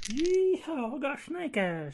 Yeehaw, I got snake eyes.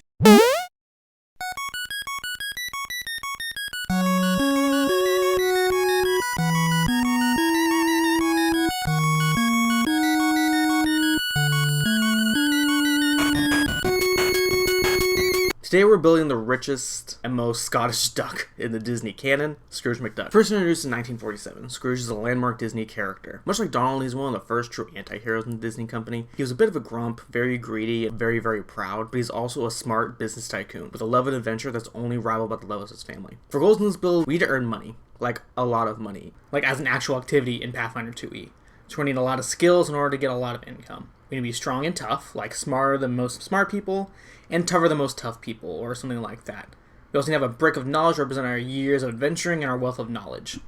Today we're building the richest and most Scottish duck in the Disney canon, Scrooge McDuck. First introduced in 1947, Scrooge is a landmark Disney character. Much like Donald, he's one of the first true anti-heroes in the Disney company. He was a bit of a grump, very greedy, very, very proud, but he's also a smart business tycoon with a love and adventure that's only rivaled by the love of his family. For goals in this build, we need to earn money, like a lot of money, like as an actual activity in Pathfinder 2e. So we need a lot of skills in order to get a lot of income. We need to be strong and tough, like smarter than most smart people, and tougher than most tough people, or something like that. We also need to have a brick of knowledge representing our years of adventuring and our wealth of knowledge.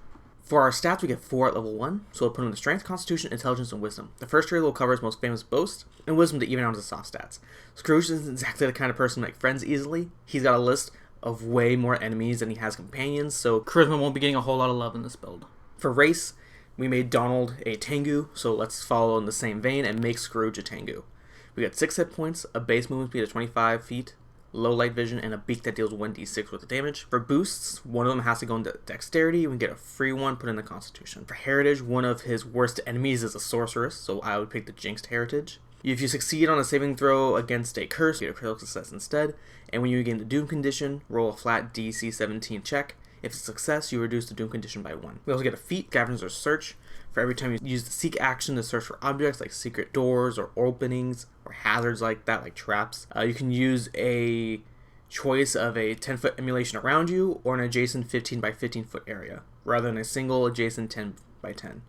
For our stats, we get 4 at level 1, so we'll put in the Strength, Constitution, Intelligence, and Wisdom. The first trait will cover his most famous boast, and Wisdom to even out his soft stats. Scrooge isn't exactly the kind of person to make friends easily. He's got a list of way more enemies than he has companions, so Charisma won't be getting a whole lot of love in this build. For race, we made Donald a Tengu, so let's follow in the same vein and make Scrooge a Tengu. We got 6 hit points, a base movement speed of 25 feet, low light vision, and a beak that deals 1d6 worth of damage. For boosts, one of them has to go into Dexterity. We can get a free one put in the Constitution. For Heritage, one of his worst enemies is a Sorceress, so I would pick the Jinxed Heritage. If you succeed on a saving throw against a curse, you get a critical success instead. And when you gain the Doom condition, roll a flat DC 17 check. If it's a success, you reduce the Doom condition by 1. We also get a feat, Scavenger's Search. For every time you use the Seek action to search for objects like secret doors or openings or hazards like that, like traps, you can use a choice of a 10-foot emulation around you or an adjacent 15 by 15 foot area, rather than a single adjacent 10 by 10.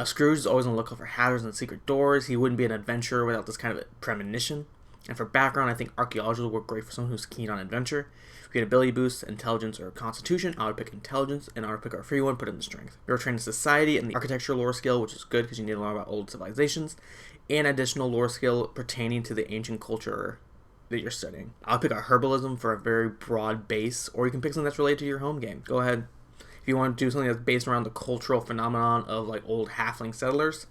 Scrooge is always on the lookout for hazards and secret doors. He wouldn't be an adventurer without this kind of premonition. And for background, I think Archaeology will work great for someone who's keen on adventure. If you get ability boost, Intelligence, or Constitution, I would pick Intelligence, and I would pick our free one, put in the Strength. You're trained in Society and the Architecture lore skill, which is good because you need to learn about old civilizations, and additional lore skill pertaining to the ancient culture that you're studying. I'll pick our Herbalism for a very broad base, or you can pick something that's related to your home game. Go ahead. If you want to do something that's based around the cultural phenomenon of like old halfling settlers,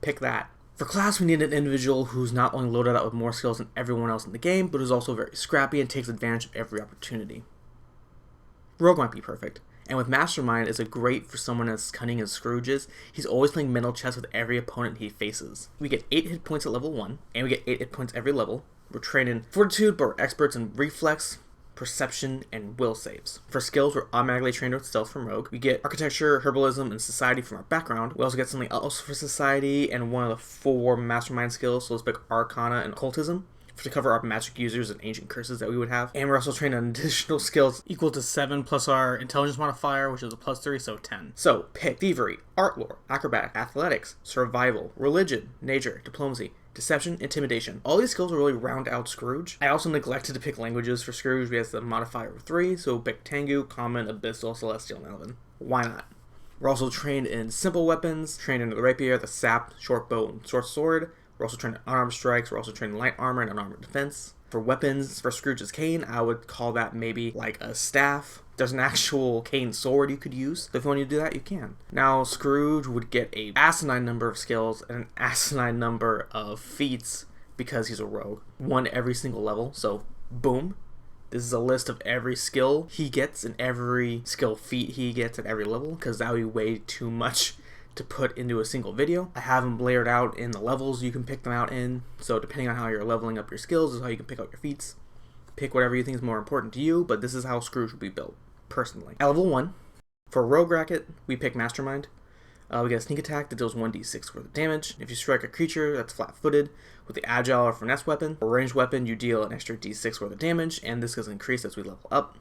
pick that. For class, we need an individual who's not only loaded out with more skills than everyone else in the game, but who's also very scrappy and takes advantage of every opportunity. Rogue might be perfect. And with Mastermind, is a great for someone as cunning as Scrooge is. He's always playing mental chess with every opponent he faces. We get 8 hit points at level 1, and we get 8 hit points every level. We're trained in Fortitude, but we're experts in Reflex, Perception, and Will saves. For skills, we're automatically trained with Stealth from Rogue. We get Architecture, Herbalism, and Society from our background. We also get something else for Society and one of the 4 Mastermind skills, so let's pick Arcana and Occultism to cover our magic users and ancient curses that we would have. And we're also trained on additional skills equal to 7 plus our Intelligence modifier, which is a plus 3, so 10. So pick Thievery, Art Lore, Acrobatic, Athletics, Survival, Religion, Nature, Diplomacy, Deception, Intimidation. All these skills will really round out Scrooge. I also neglected to pick languages for Scrooge. We have the modifier of 3, so pick Tengu, Common, Abyssal, Celestial, and Elven. Why not? We're also trained in simple weapons, trained in the rapier, the sap, short bow, and short sword. We're also trained in unarmed strikes. We're also trained in light armor and unarmored defense. For weapons, for Scrooge's cane, I would call that maybe like a staff. There's an actual cane sword you could use. So if you want to do that, you can. Now, Scrooge would get an asinine number of skills and an asinine number of feats because he's a rogue. 1 every single level, so boom. This is a list of every skill he gets and every skill feat he gets at every level, because that would be way too much to put into a single video. I have them layered out in the levels you can pick them out in, so depending on how you're leveling up your skills is how you can pick out your feats. Pick whatever you think is more important to you, but this is how Scrooge will be built, personally. At level 1, for Rogue Racket, we pick Mastermind. We get a Sneak Attack that deals 1d6 worth of damage. If you strike a creature that's flat-footed with the Agile or Finesse weapon, or ranged weapon, you deal an extra d6 worth of damage, and this gets increased as we level up.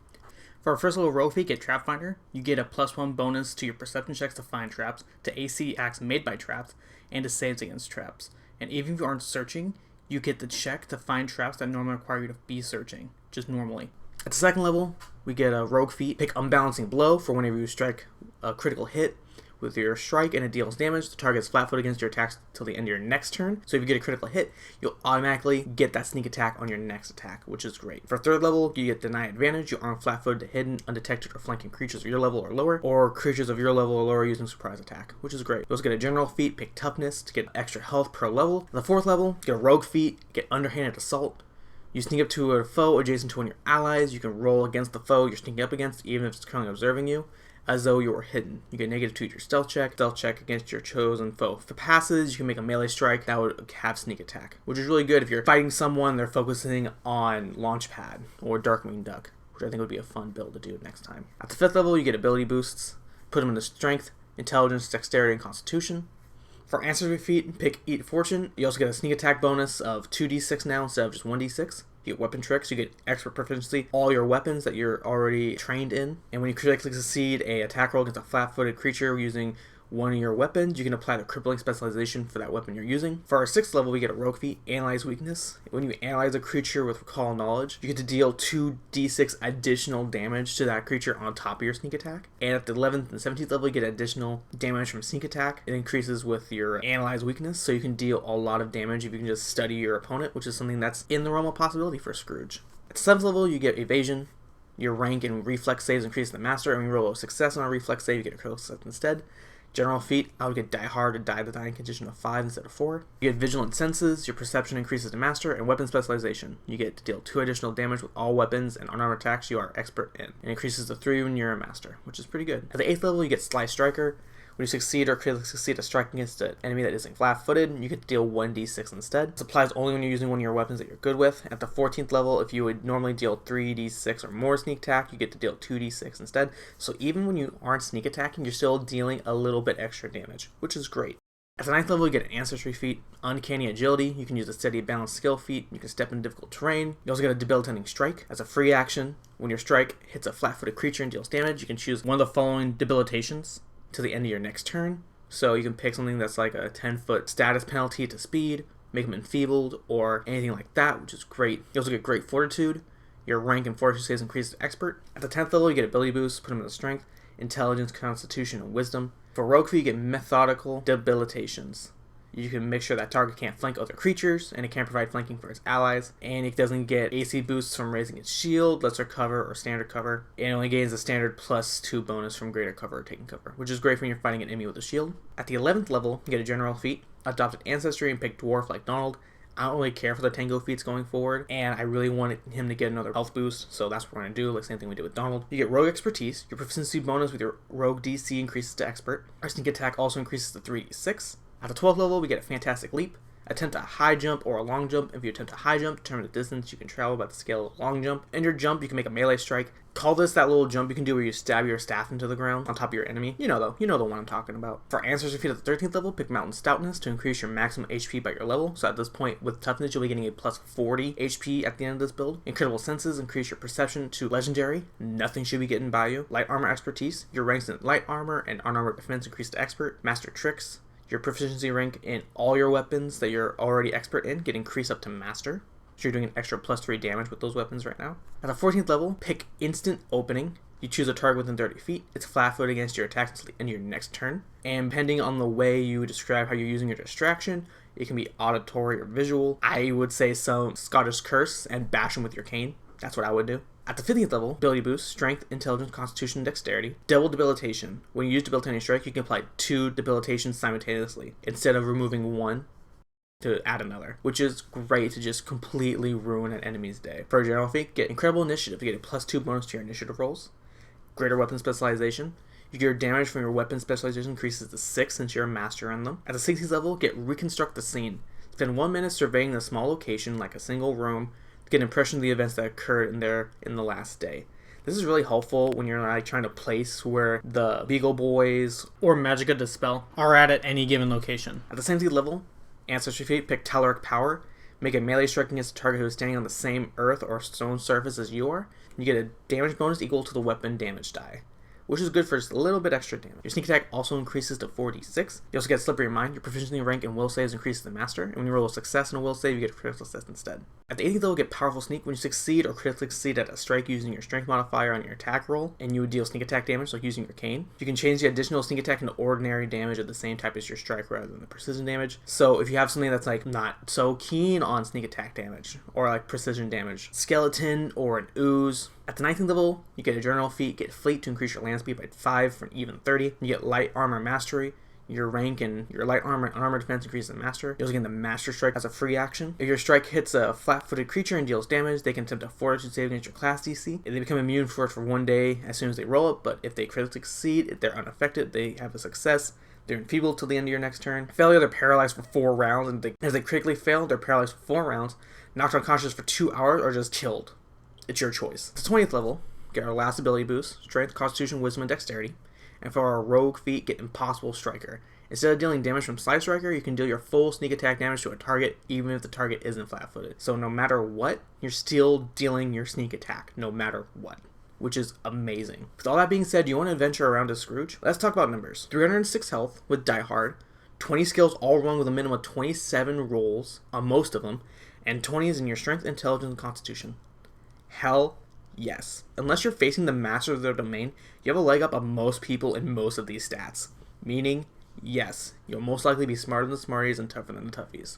For our first level rogue feat, get Trapfinder. You get a +1 bonus to your perception checks to find traps, to AC acts made by traps, and to saves against traps. And even if you aren't searching, you get the check to find traps that normally require you to be searching, just normally. At the second level, we get a rogue feat. Pick Unbalancing Blow for whenever you strike a critical hit with your strike and it deals damage. The target is flat-footed against your attacks till the end of your next turn. So if you get a critical hit, you'll automatically get that sneak attack on your next attack, which is great. For 3rd level, you get deny advantage. You aren't flat-footed to hidden, undetected, or flanking creatures of your level or lower, or creatures of your level or lower using surprise attack, which is great. You also get a general feat, pick toughness to get extra health per level. On the 4th level, get a rogue feat, get underhanded assault. You sneak up to a foe adjacent to one of your allies. You can roll against the foe you're sneaking up against, even if it's currently observing you, as though you were hidden. You get -2 to your stealth check against your chosen foe. If it passes, you can make a melee strike that would have sneak attack, which is really good if you're fighting someone they're focusing on Launchpad or Darkwing Duck, which I think would be a fun build to do next time. At the 5th level, you get ability boosts. Put them into Strength, Intelligence, Dexterity, and Constitution. For Ancestry feat, pick Eat Fortune. You also get a sneak attack bonus of 2d6 now instead of just 1d6. You get weapon tricks, you get expert proficiency, all your weapons that you're already trained in. And when you critically succeed a attack roll against a flat-footed creature using one of your weapons, you can apply the crippling specialization for that weapon you're using. For our 6th level, we get a rogue feat, Analyze Weakness. When you analyze a creature with Recall Knowledge, you get to deal 2d6 additional damage to that creature on top of your sneak attack. And at the 11th and 17th level, you get additional damage from sneak attack. It increases with your Analyze Weakness, so you can deal a lot of damage if you can just study your opponent, which is something that's in the realm of possibility for Scrooge. At the 7th level, you get Evasion. Your rank and reflex saves increase the master, and when you roll a success on a reflex save, you get a critical success instead. General feat, I would get Die Hard to die the dying condition of 5 instead of 4. You get Vigilant Senses, your perception increases to master, and weapon specialization. You get to deal 2 additional damage with all weapons and unarmed attacks you are expert in. It increases to 3 when you're a master, which is pretty good. At the 8th level, you get Sly Striker. When you succeed or critically succeed at striking against an enemy that isn't flat-footed, you get to deal 1d6 instead. This applies only when you're using one of your weapons that you're good with. At the 14th level, if you would normally deal 3d6 or more sneak attack, you get to deal 2d6 instead. So even when you aren't sneak attacking, you're still dealing a little bit extra damage, which is great. At the 9th level, you get an Ancestry feat, Uncanny Agility. You can use a Steady Balance skill feat. You can step in difficult terrain. You also get a Debilitating Strike. As a free action, when your strike hits a flat-footed creature and deals damage, you can choose one of the following debilitations to the end of your next turn. So you can pick something that's like a 10-foot status penalty to speed, make them enfeebled, or anything like that, which is great. You also get Great Fortitude. Your rank in Fortitude saves increases to Expert. At the 10th level, you get Ability Boost, put them into Strength, Intelligence, Constitution, and Wisdom. For Rogue feat, you get Methodical Debilitations. You can make sure that target can't flank other creatures, and it can't provide flanking for its allies. And it doesn't get AC boosts from raising its shield, lesser cover, or standard cover. It only gains a standard +2 bonus from greater cover or taking cover, which is great when you're fighting an enemy with a shield. At the 11th level, you get a general feat, Adopted Ancestry, and pick Dwarf like Donald. I don't really care for the Tango feats going forward, and I really wanted him to get another health boost, so that's what we're going to do, like same thing we did with Donald. You get Rogue Expertise. Your proficiency bonus with your Rogue DC increases to Expert. Our sneak attack also increases to 3d6. At the 12th level, we get a Fantastic Leap. Attempt a high jump or a long jump. If you attempt a high jump, determine the distance you can travel by the scale of a long jump. In your jump, you can make a melee strike. Call this that little jump you can do where you stab your staff into the ground on top of your enemy. You know the one I'm talking about. For Ancestry feat at the 13th level, pick Mountain Stoutness to increase your maximum HP by your level. So at this point, with Toughness, you'll be getting a +40 HP at the end of this build. Incredible Senses, increase your perception to Legendary. Nothing should be getting by you. Light Armor Expertise, your ranks in Light Armor and Unarmored Defense increase to Expert. Master Tricks, your proficiency rank in all your weapons that you're already expert in get increased up to Master. So you're doing an extra +3 damage with those weapons right now. At the 14th level, pick Instant Opening. You choose a target within 30 feet. It's flat-footed against your attacks until the end of your next turn. And depending on the way you describe how you're using your distraction, it can be auditory or visual. I would say some Scottish Curse and bash them with your cane. That's what I would do. At the 15th level, Ability Boost, Strength, Intelligence, Constitution, and Dexterity. Double Debilitation. When you use Debilitating Strike, you can apply 2 debilitations simultaneously, instead of removing 1 to add another, which is great to just completely ruin an enemy's day. For a general feat, get Incredible Initiative. You get a +2 bonus to your initiative rolls. Greater Weapon Specialization. Your damage from your weapon specialization increases to 6 since you're a master on them. At the 16th level, get Reconstruct the Scene. Spend 1 minute surveying a small location, like a single room, to get an impression of the events that occurred in there in the last day. This is really helpful when you're like trying to place where the Beagle Boys or Magica Dispel are at any given location. At the 17th level, Ancestry feat, pick Telluric Power. Make a melee strike against a target who is standing on the same earth or stone surface as you are. You get a damage bonus equal to the weapon damage die. which is good for just a little bit extra damage. Your sneak attack also increases to 4d6. You also get Slippery Mind. Your proficiency rank in will saves increases to Master, and when you roll a success in a will save, you get a critical success instead. At the 18th level, get Powerful Sneak. When you succeed or critically succeed at a strike using your strength modifier on your attack roll, and you would deal sneak attack damage, like using your cane, you can change the additional sneak attack into ordinary damage of the same type as your strike rather than the precision damage. So if you have something that's like not so keen on sneak attack damage or like precision damage, skeleton or an ooze. At the 19th level, you get a general feat, get Fleet to increase your land speed by 5 for an even 30. You get Light Armor Mastery. Your rank and your light armor and armor defense increases in Master. You also get the Master Strike as a free action. If your strike hits a flat-footed creature and deals damage, they can attempt a Fortitude save against your class DC. They become immune for it for 1 day as soon as they roll it, but if they critically succeed, if they're unaffected, they have a success. They're enfeebled till the end of your next turn. Failure, they're paralyzed for 4 rounds, and as they critically fail, they're paralyzed for 4 rounds, knocked unconscious for 2 hours, or just killed. It's your choice. At the 20th level, get our last ability boost, Strength, Constitution, Wisdom, and Dexterity. And for our Rogue feat, get Impossible Striker. Instead of dealing damage from Slide Striker, you can deal your full sneak attack damage to a target, even if the target isn't flat-footed. So no matter what, you're still dealing your sneak attack, no matter what, which is amazing. With all that being said, do you want to adventure around as Scrooge? Let's talk about numbers. 306 health with Die Hard, 20 skills all wrong with a minimum of 27 rolls on most of them, and 20 is in your Strength, Intelligence, and Constitution. Hell yes. Unless you're facing the master of their domain, you have a leg up on most people in most of these stats. Meaning, yes, you'll most likely be smarter than the smarties and tougher than the toughies.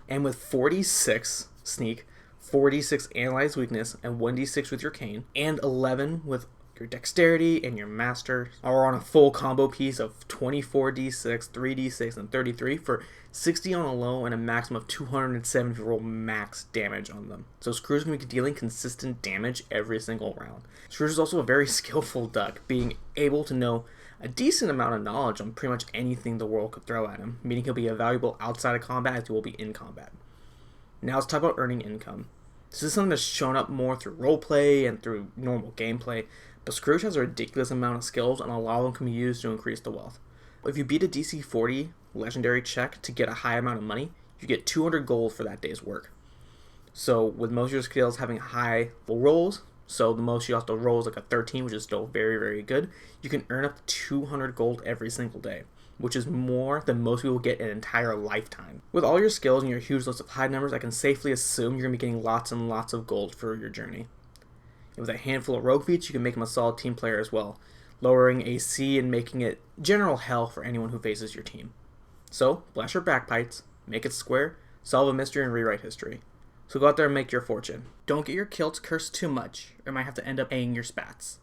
And with 46 sneak, 46 analyze weakness, and 1d6 with your cane, and 11 with your dexterity and your master, are on a full combo piece of 24d6, 3d6, and 33 for 60 on a low and a maximum of 270 if you roll max damage on them. So Scrooge is going to be dealing consistent damage every single round. Scrooge is also a very skillful duck, being able to know a decent amount of knowledge on pretty much anything the world could throw at him, meaning he'll be valuable outside of combat as he will be in combat. Now let's talk about earning income. This is something that's shown up more through roleplay and through normal gameplay, but Scrooge has a ridiculous amount of skills and a lot of them can be used to increase the wealth. If you beat a DC 40 legendary check to get a high amount of money, you get 200 gold for that day's work. So with most of your skills having high rolls, so the most you have to roll is like a 13, which is still very, very good, you can earn up to 200 gold every single day, which is more than most people get an entire lifetime. With all your skills and your huge list of high numbers, I can safely assume you're going to be getting lots and lots of gold for your journey. And with a handful of rogue feats, you can make him a solid team player as well, lowering AC and making it general hell for anyone who faces your team. So, blast your bagpipes, make it square, solve a mystery, and rewrite history. So go out there and make your fortune. Don't get your kilts cursed too much, or you might have to end up paying your spats.